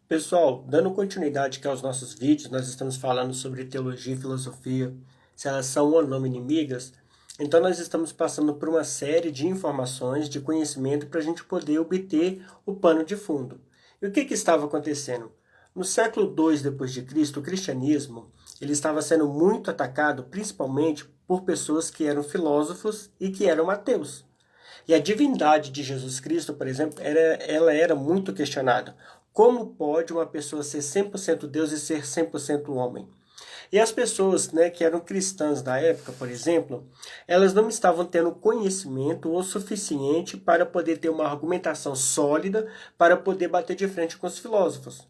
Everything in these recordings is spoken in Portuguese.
Pessoal, dando continuidade aqui aos nossos vídeos, nós estamos falando sobre teologia e filosofia, se elas são ou não inimigas. Então nós estamos passando por uma série de informações, de conhecimento, para a gente poder obter o pano de fundo. E o que estava acontecendo? No século II depois de Cristo, o cristianismo ele estava sendo muito atacado, principalmente por pessoas que eram filósofos e que eram ateus. E a divindade de Jesus Cristo, por exemplo, ela era muito questionada. Como pode uma pessoa ser 100% Deus e ser 100% homem? E as pessoas, que eram cristãs da época, por exemplo, elas não estavam tendo conhecimento o suficiente para poder ter uma argumentação sólida para poder bater de frente com os filósofos.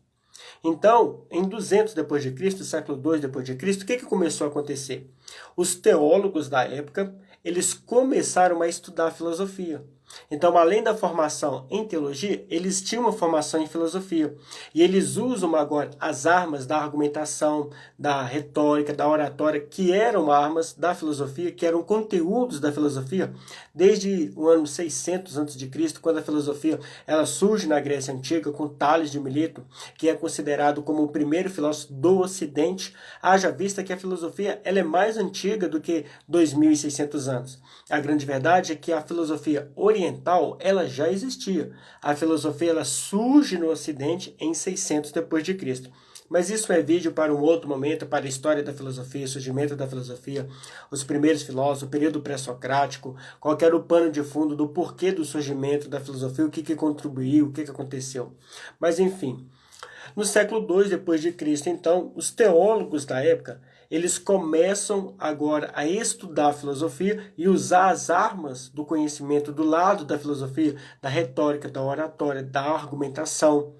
Então, em 200 depois de Cristo, século II depois de Cristo, o que começou a acontecer? Os teólogos da época, eles começaram a estudar filosofia. Então, além da formação em teologia, eles tinham uma formação em filosofia. E eles usam agora as armas da argumentação, da retórica, da oratória, que eram armas da filosofia, que eram conteúdos da filosofia, desde o ano 600 a.C., quando a filosofia ela surge na Grécia Antiga, com Tales de Mileto, que é considerado como o primeiro filósofo do Ocidente, haja vista que a filosofia ela é mais antiga do que 2.600 anos. A grande verdade é que a filosofia oriental ela já existia. A filosofia ela surge no Ocidente em 600 depois de Cristo. Mas isso é vídeo para um outro momento, para a história da filosofia, o surgimento da filosofia, os primeiros filósofos, o período pré-socrático, qual era o pano de fundo do porquê do surgimento da filosofia, o que contribuiu, o que aconteceu. Mas enfim, no século II depois de Cristo, então, os teólogos da época, eles começam agora a estudar a filosofia e usar as armas do conhecimento do lado da filosofia, da retórica, da oratória, da argumentação.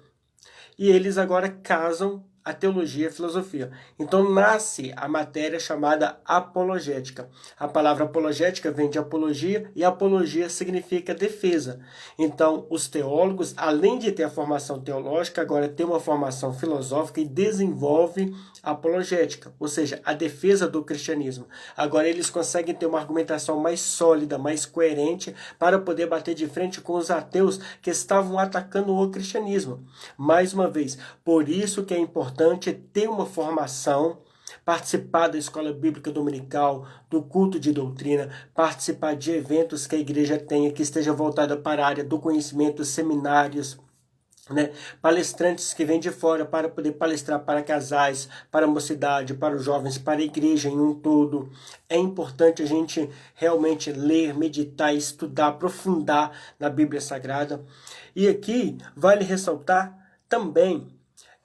E eles agora casam a teologia e a filosofia. Então nasce a matéria chamada apologética. A palavra apologética vem de apologia e apologia significa defesa. Então os teólogos, além de ter a formação teológica, agora tem uma formação filosófica e desenvolve a apologética, ou seja, a defesa do cristianismo. Agora eles conseguem ter uma argumentação mais sólida, mais coerente para poder bater de frente com os ateus que estavam atacando o cristianismo. Mais uma vez, por isso que é importante ter uma formação, participar da escola bíblica dominical, do culto de doutrina, participar de eventos que a igreja tenha, que esteja voltada para a área do conhecimento, seminários, palestrantes que vêm de fora para poder palestrar para casais, para a mocidade, para os jovens, para a igreja em um todo. É importante a gente realmente ler, meditar, estudar, aprofundar na Bíblia Sagrada. E aqui vale ressaltar também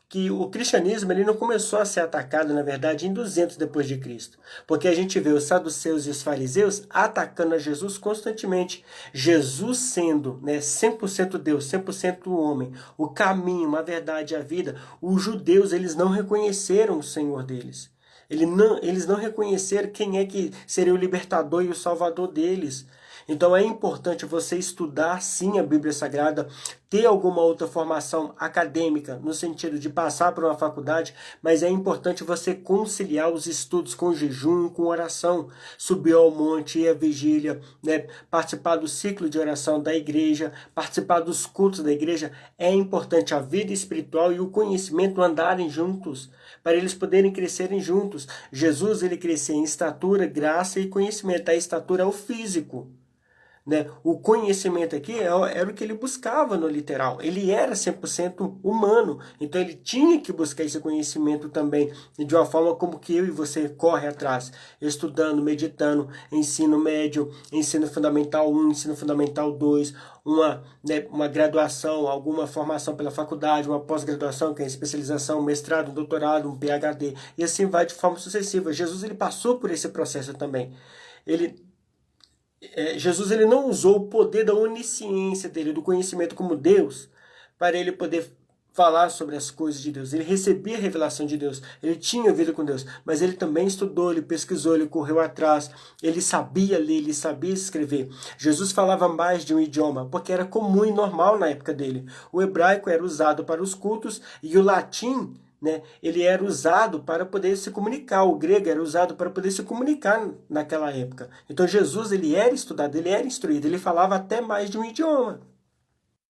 que o cristianismo ele não começou a ser atacado, na verdade, em 200 depois de Cristo. Porque a gente vê os saduceus e os fariseus atacando a Jesus constantemente. Jesus sendo 100% Deus, 100% homem, o caminho, a verdade e a vida, os judeus eles não reconheceram o Senhor deles. Eles não reconheceram quem é que seria o libertador e o salvador deles. Então é importante você estudar sim a Bíblia Sagrada, ter alguma outra formação acadêmica, no sentido de passar por uma faculdade, mas é importante você conciliar os estudos com jejum, com oração, subir ao monte, ir à vigília, participar do ciclo de oração da igreja, participar dos cultos da igreja. É importante a vida espiritual e o conhecimento andarem juntos, para eles poderem crescerem juntos. Jesus ele crescia em estatura, graça e conhecimento. A estatura é o físico. O conhecimento aqui era o que ele buscava no literal. Ele era 100% humano. Então ele tinha que buscar esse conhecimento também de uma forma como que eu e você corre atrás. Estudando, meditando, ensino médio, ensino fundamental 1, ensino fundamental 2, uma graduação, alguma formação pela faculdade, uma pós-graduação, que é especialização, mestrado, doutorado, um PhD. E assim vai de forma sucessiva. Jesus ele passou por esse processo também. Jesus ele não usou o poder da onisciência dele, do conhecimento como Deus, para ele poder falar sobre as coisas de Deus. Ele recebia a revelação de Deus, ele tinha vida com Deus, mas ele também estudou, ele pesquisou, ele correu atrás, ele sabia ler, ele sabia escrever. Jesus falava mais de um idioma, porque era comum e normal na época dele. O hebraico era usado para os cultos e o latim ele era usado para poder se comunicar, o grego era usado para poder se comunicar naquela época. Então Jesus ele era estudado, ele era instruído, ele falava até mais de um idioma.